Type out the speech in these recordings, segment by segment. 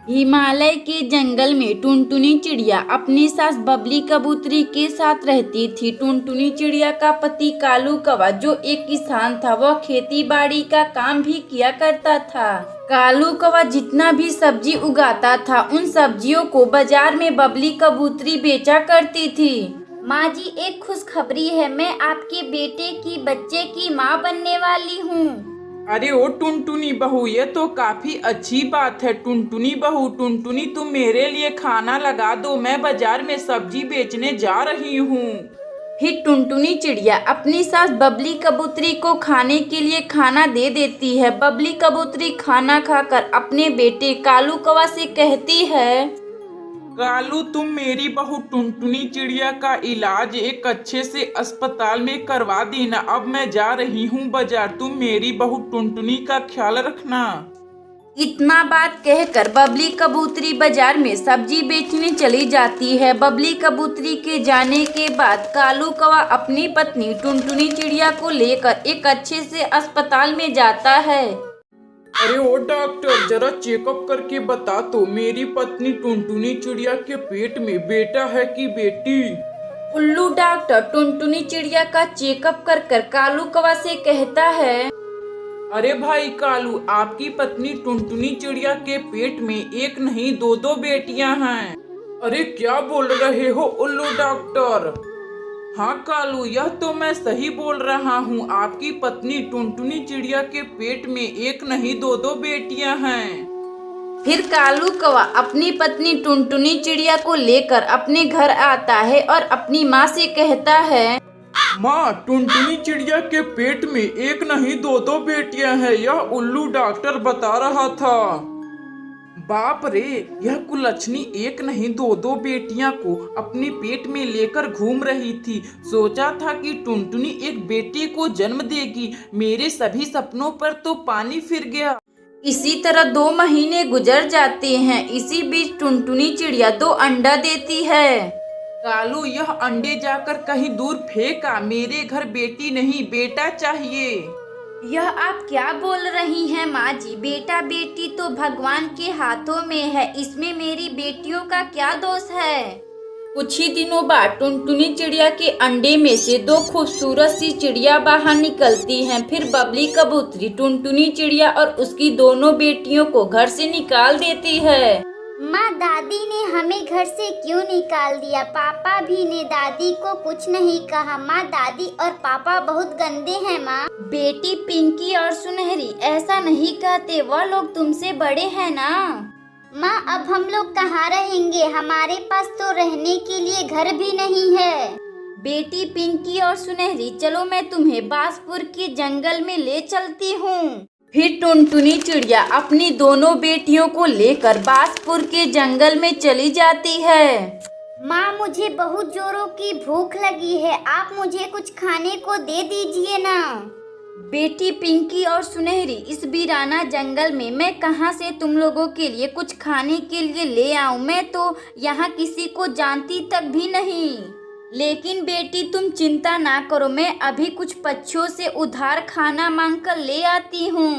हिमालय के जंगल में टुनटुनी चिड़िया अपनी सास बबली कबूतरी के साथ रहती थी। टुनटुनी चिड़िया का पति कालू कौवा जो एक किसान था, वह खेती बाड़ी का काम भी किया करता था। कालू कौवा जितना भी सब्जी उगाता था, उन सब्जियों को बाजार में बबली कबूतरी बेचा करती थी। माँ जी, एक खुशखबरी है, मैं आपके बेटे की बच्चे की माँ बनने वाली हूँ। अरे ओ टुनटुनी बहू, ये तो काफी अच्छी बात है। टुनटुनी बहू, टुनटुनी तुम मेरे लिए खाना लगा दो, मैं बाजार में सब्जी बेचने जा रही हूँ। फिर टुनटुनी चिड़िया अपनी सास बबली कबूतरी को खाने के लिए खाना दे देती है। बबली कबूतरी खाना खाकर अपने बेटे कालू कौवा से कहती है, कालू, तुम मेरी बहू टुनटुनी चिड़िया का इलाज एक अच्छे से अस्पताल में करवा देना। अब मैं जा रही हूँ बाजार, तुम मेरी बहू टुनटुनी का ख्याल रखना। इतना बात कहकर बबली कबूतरी बाजार में सब्जी बेचने चली जाती है। बबली कबूतरी के जाने के बाद कालू कौवा अपनी पत्नी टुनटुनी चिड़िया को लेकर एक अच्छे से अस्पताल में जाता है। अरे ओ डॉक्टर, जरा चेकअप करके बता तो, मेरी पत्नी टुनटुनी चिड़िया के पेट में बेटा है कि बेटी? उल्लू डॉक्टर टुनटुनी चिड़िया का चेकअप कर कालू कौवा से कहता है, अरे भाई कालू, आपकी पत्नी टुनटुनी चिड़िया के पेट में एक नहीं दो बेटियां हैं। अरे क्या बोल रहे हो उल्लू डॉक्टर? हाँ कालू, यह तो मैं सही बोल रहा हूँ। आपकी पत्नी टुनटुनी चिड़िया के पेट में एक नहीं दो बेटियां हैं। फिर कालू कौवा अपनी पत्नी टुनटुनी चिड़िया को लेकर अपने घर आता है और अपनी माँ से कहता है, माँ, टुनटुनी चिड़िया के पेट में एक नहीं दो बेटियां हैं, यह उल्लू डॉक्टर बता रहा था। बाप रे, यह कुलच्छनी एक नहीं दो बेटियां को अपने पेट में लेकर घूम रही थी। सोचा था कि टुनटुनी एक बेटे को जन्म देगी। मेरे सभी सपनों पर तो पानी फिर गया। इसी तरह 2 महीने गुजर जाते हैं। इसी बीच टुनटुनी चिड़िया 2 अंडा देती है। कालू, यह अंडे जाकर कहीं दूर फेंका। मेरे घर बेटी नहीं बेटा चाहिए। यह आप क्या बोल रही हैं माँ जी? बेटा बेटी तो भगवान के हाथों में है, इसमें मेरी बेटियों का क्या दोष है? कुछ ही दिनों बाद टुनटुनी चिड़िया के अंडे में से 2 खूबसूरत सी चिड़िया बाहर निकलती हैं। फिर बबली कबूतरी टुनटुनी चिड़िया और उसकी दोनों बेटियों को घर से निकाल देती है। माँ, दादी ने हमें घर से क्यों निकाल दिया? पापा भी ने दादी को कुछ नहीं कहा। माँ, दादी और पापा बहुत गंदे हैं। माँ, बेटी पिंकी और सुनहरी ऐसा नहीं कहते, वह लोग तुमसे बड़े हैं ना। माँ, अब हम लोग कहाँ रहेंगे? हमारे पास तो रहने के लिए घर भी नहीं है। बेटी पिंकी और सुनहरी, चलो मैं तुम्हें बांसपुर के जंगल में ले चलती हूँ। फिर टुनटुनी चिड़िया अपनी दोनों बेटियों को लेकर बांसपुर के जंगल में चली जाती है। माँ, मुझे बहुत जोरों की भूख लगी है, आप मुझे कुछ खाने को दे दीजिए ना। बेटी पिंकी और सुनहरी, इस वीराना जंगल में मैं कहाँ से तुम लोगों के लिए कुछ खाने के लिए ले आऊँ? मैं तो यहाँ किसी को जानती तक भी नहीं। लेकिन बेटी तुम चिंता ना करो, मैं अभी कुछ पक्षियों से उधार खाना मांग कर ले आती हूँ।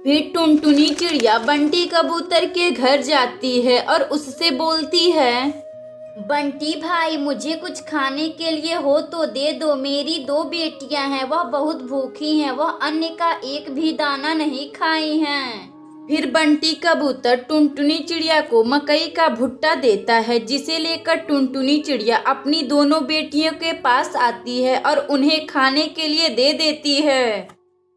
फिर टुनटुनी चिड़िया बंटी कबूतर के घर जाती है और उससे बोलती है, बंटी भाई, मुझे कुछ खाने के लिए हो तो दे दो। मेरी 2 बेटियां हैं, वह बहुत भूखी हैं, वह अन्न का एक भी दाना नहीं खाई हैं। फिर बंटी कबूतर टुनटुनी चिड़िया को मकई का भुट्टा देता है, जिसे लेकर टुनटुनी चिड़िया अपनी दोनों बेटियों के पास आती है और उन्हें खाने के लिए दे देती है।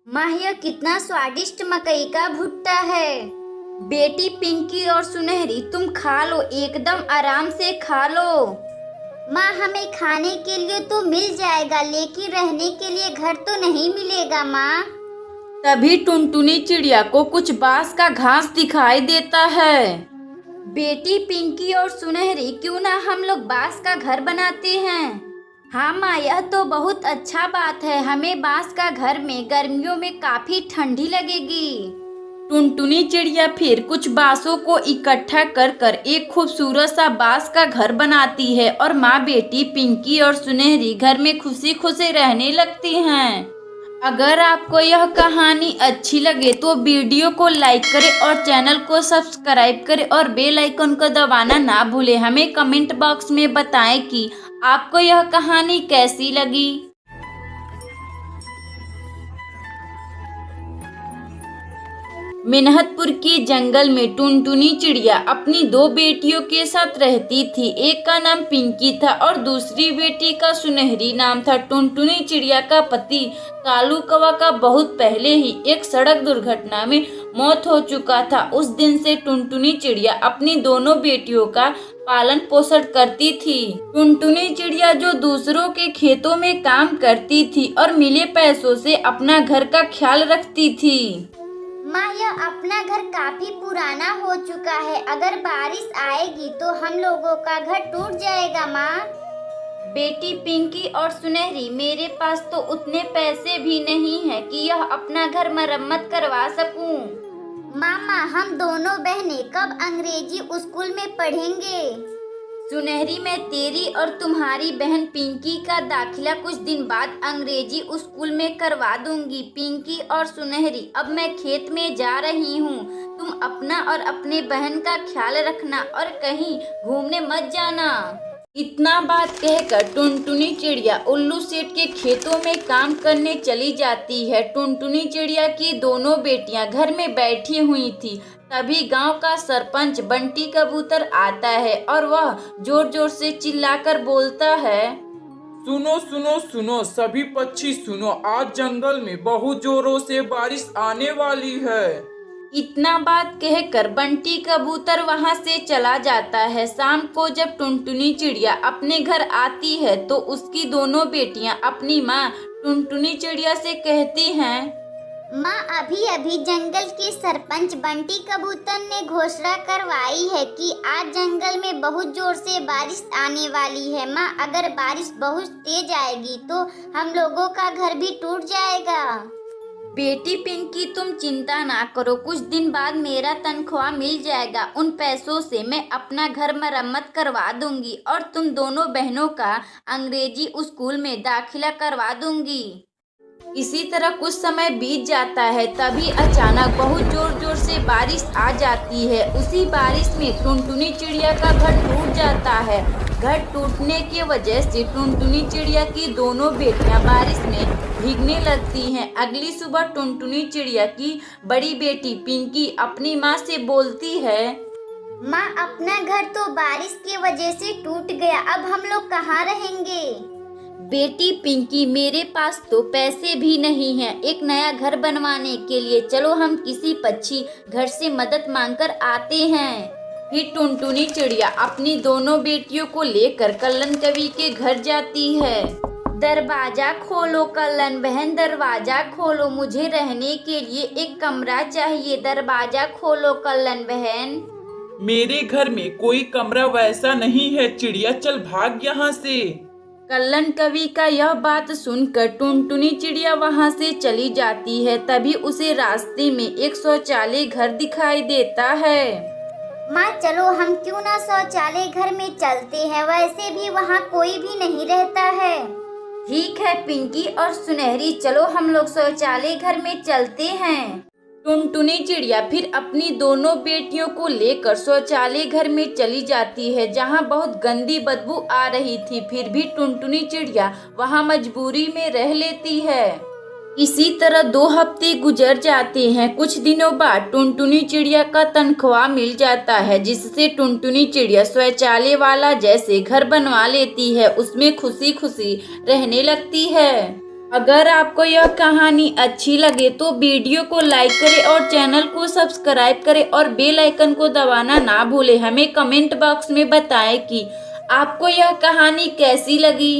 माँ, यह कितना स्वादिष्ट मकई का भुट्टा है। बेटी पिंकी और सुनहरी, तुम खा लो, एकदम आराम से खा लो। माँ, हमें खाने के लिए तो मिल जाएगा, लेकिन रहने के लिए घर तो नहीं मिलेगा। माँ, तभी टुनटुनी चिड़िया को कुछ बांस का घास दिखाई देता है। बेटी पिंकी और सुनहरी, क्यों ना हम लोग बांस का घर बनाते हैं? हाँ माँ, यह तो बहुत अच्छा बात है। हमें बांस का घर में गर्मियों में काफी ठंडी लगेगी। टुनटुनी चिड़िया फिर कुछ बांसों को इकट्ठा कर एक खूबसूरत सा बांस का घर बनाती है और माँ बेटी पिंकी और सुनहरी घर में खुशी खुशी रहने लगती हैं। अगर आपको यह कहानी अच्छी लगे तो वीडियो को लाइक करें और चैनल को सब्सक्राइब करें और बेल आइकन को दबाना ना भूलें। हमें कमेंट बॉक्स में बताएं कि आपको यह कहानी कैसी लगी। मेनहतपुर के जंगल में टुनटुनी चिड़िया अपनी 2 बेटियों के साथ रहती थी। एक का नाम पिंकी था और दूसरी बेटी का सुनहरी नाम था। टुनटुनी चिड़िया का पति कालू कौवा का बहुत पहले ही एक सड़क दुर्घटना में मौत हो चुका था। उस दिन से टुनटुनी चिड़िया अपनी दोनों बेटियों का पालन पोषण करती थी। टुनटुनी चिड़िया जो दूसरों के खेतों में काम करती थी और मिले पैसों से अपना घर का ख्याल रखती थी। माँ, यह अपना घर काफी पुराना हो चुका है। अगर बारिश आएगी तो हम लोगों का घर टूट जाएगा माँ। बेटी पिंकी और सुनहरी, मेरे पास तो उतने पैसे भी नहीं है कि यह अपना घर मरम्मत करवा सकूं। मामा, हम दोनों बहनें कब अंग्रेजी स्कूल में पढ़ेंगे? सुनहरी, मैं तेरी और तुम्हारी बहन पिंकी का दाखिला कुछ दिन बाद अंग्रेजी स्कूल में करवा दूंगी। पिंकी और सुनहरी, अब मैं खेत में जा रही हूँ। तुम अपना और अपने बहन का ख्याल रखना और कहीं घूमने मत जाना। इतना बात कहकर टुनटुनी चिड़िया उल्लू सेठ के खेतों में काम करने चली जाती है। टुनटुनी चिड़िया की दोनों बेटियां घर में बैठी हुई थी। तभी गांव का सरपंच बंटी कबूतर आता है और वह जोर जोर से चिल्लाकर बोलता है, सुनो सुनो सुनो सभी पक्षी सुनो, आज जंगल में बहुत जोरों से बारिश आने वाली है। इतना बात कहकर बंटी कबूतर वहां से चला जाता है। शाम को जब टुनटुनी चिड़िया अपने घर आती है तो उसकी दोनों बेटियां अपनी माँ टुनटुनी चिड़िया से कहती हैं, माँ, अभी अभी जंगल के सरपंच बंटी कबूतर ने घोषणा करवाई है कि आज जंगल में बहुत जोर से बारिश आने वाली है। माँ, अगर बारिश बहुत तेज आएगी तो हम लोगों का घर भी टूट जाएगा। बेटी पिंकी, तुम चिंता ना करो, कुछ दिन बाद मेरा तनख्वाह मिल जाएगा। उन पैसों से मैं अपना घर मरम्मत करवा दूंगी और तुम दोनों बहनों का अंग्रेजी स्कूल में दाखिला करवा दूंगी। इसी तरह कुछ समय बीत जाता है। तभी अचानक बहुत जोर जोर से बारिश आ जाती है। उसी बारिश में टुनटुनी चिड़िया का घर टूट जाता है। घर टूटने की वजह से टुनटुनी चिड़िया की दोनों बेटियां बारिश में भीगने लगती हैं। अगली सुबह टुनटुनी चिड़िया की बड़ी बेटी पिंकी अपनी माँ से बोलती है, माँ, अपना घर तो बारिश की वजह से टूट गया। अब हम लोग कहाँ रहेंगे? बेटी पिंकी, मेरे पास तो पैसे भी नहीं हैं एक नया घर बनवाने के लिए। चलो हम किसी पक्षी घर से मदद मांगकर आते हैं। फिर टुनटुनी चिड़िया अपनी दोनों बेटियों को लेकर कल्लन कवि के घर जाती है। दरवाजा खोलो कल्लन बहन, दरवाजा खोलो, मुझे रहने के लिए एक कमरा चाहिए। दरवाजा खोलो कल्लन बहन। मेरे घर में कोई कमरा वैसा नहीं है चिड़िया, चल भाग यहाँ से। कल्लन कवि का यह बात सुनकर टुनटुनी चिड़िया वहां से चली जाती है। तभी उसे रास्ते में एक शौचालय घर दिखाई देता है। माँ, चलो हम क्यों ना शौचालय घर में चलते हैं, वैसे भी वहाँ कोई भी नहीं रहता है। ठीक है पिंकी और सुनहरी, चलो हम लोग शौचालय घर में चलते हैं। टुनटुनी चिड़िया फिर अपनी दोनों बेटियों को लेकर शौचालय घर में चली जाती है, जहां बहुत गंदी बदबू आ रही थी। फिर भी टुनटुनी चिड़िया वहां मजबूरी में रह लेती है। इसी तरह 2 हफ्ते गुजर जाते हैं। कुछ दिनों बाद टुनटुनी चिड़िया का तनख्वाह मिल जाता है, जिससे टुनटुनी चिड़िया शौचालय वाला जैसे घर बनवा लेती है। उसमें खुशी खुशी रहने लगती है। अगर आपको यह कहानी अच्छी लगे तो वीडियो को लाइक करें और चैनल को सब्सक्राइब करें और बेल आइकन को दबाना ना भूलें। हमें कमेंट बॉक्स में बताएं कि आपको यह कहानी कैसी लगी।